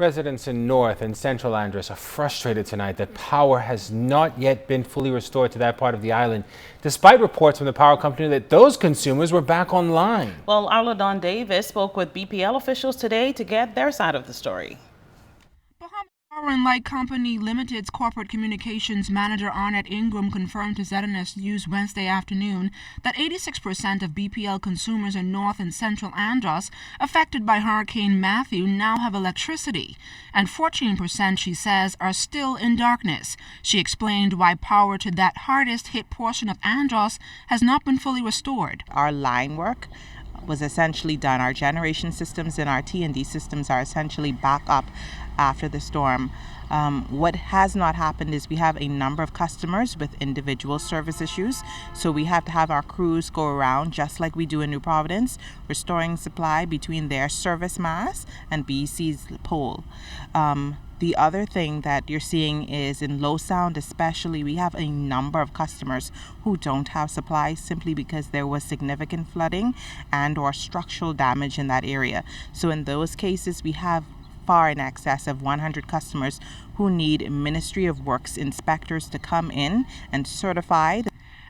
Residents in North and Central Andros are frustrated tonight that power has not yet been fully restored to that part of the island, despite reports from the power company that those consumers were back online. Well, Andros spoke with B.P.L officials today to get their side of the story. Power and Light Company Limited's corporate communications manager Arnett Ingram confirmed to ZNS News Wednesday afternoon that 86% of B.P.L consumers in North and Central Andros affected by Hurricane Matthew now have electricity, and 14%, she says, are still in darkness. She explained why power to that hardest hit portion of Andros has not been fully restored. Our line work was essentially done. Our generation systems and our T&D systems are essentially back up after the storm. What has not happened is we have a number of customers with individual service issues, so we have to have our crews go around just like we do in New Providence, restoring supply between their service mass and BC's pole. The other thing that you're seeing is in low sound especially, we have a number of customers who don't have supplies simply because there was significant flooding and or structural damage in that area. So in those cases, we have far in excess of 100 customers who need Ministry of Works inspectors to come in and certify.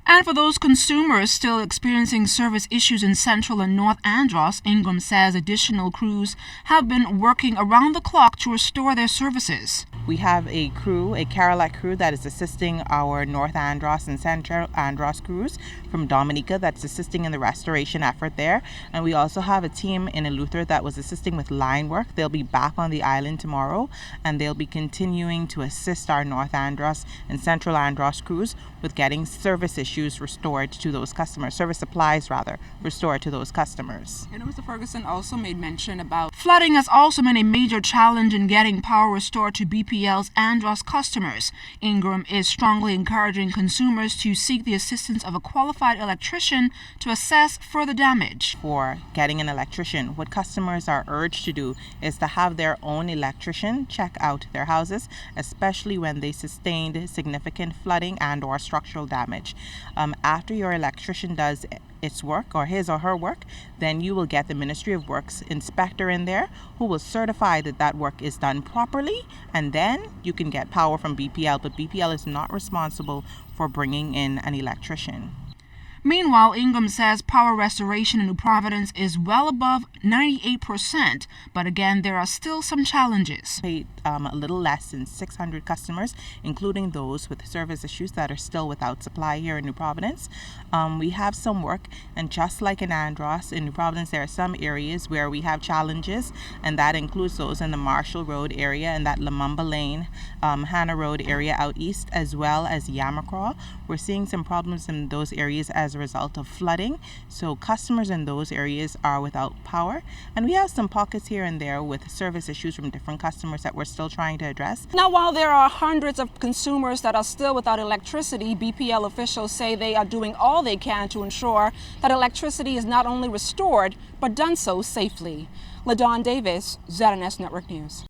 And for those consumers still experiencing service issues in Central and North Andros, Ingram says additional crews have been working around the clock to restore their services. We have a crew, a Carolite crew that is assisting our North Andros and Central Andros crews from Dominica that's assisting in the restoration effort there. And we also have a team in Eleuthera that was assisting with line work. They'll be back on the island tomorrow, and they'll be continuing to assist our North Andros and Central Andros crews with getting service issues restored to those customers, service supplies rather, restored to those customers. You know, Mr. Ferguson also made mention about flooding has also been a major challenge in getting power restored to B.P.L's Andros customers. Ingram is strongly encouraging consumers to seek the assistance of a qualified electrician to assess further damage. For getting an electrician, what customers are urged to do is to have their own electrician check out their houses, especially when they sustained significant flooding and or structural damage. After your electrician does its work or his or her work, then you will get the Ministry of Works inspector in there who will certify that that work is done properly, and then you can get power from B.P.L, but B.P.L is not responsible for bringing in an electrician. Meanwhile, Ingram says power restoration in New Providence is well above 98%, but again, there are still some challenges. A little less than 600 customers, including those with service issues that are still without supply here in New Providence. We have some work, and just like in Andros, in New Providence, there are some areas where we have challenges, and that includes those in the Marshall Road area and that Lamumba Lane, Hannah Road area out east, as well as Yamacraw. We're seeing some problems in those areas as a result of flooding, so customers in those areas are without power, and we have some pockets here and there with service issues from different customers that we're still trying to address. Now, while there are hundreds of consumers that are still without electricity, B.P.L officials say they are doing all they can to ensure that electricity is not only restored but done so safely. LaDon Davis, ZNS Network News.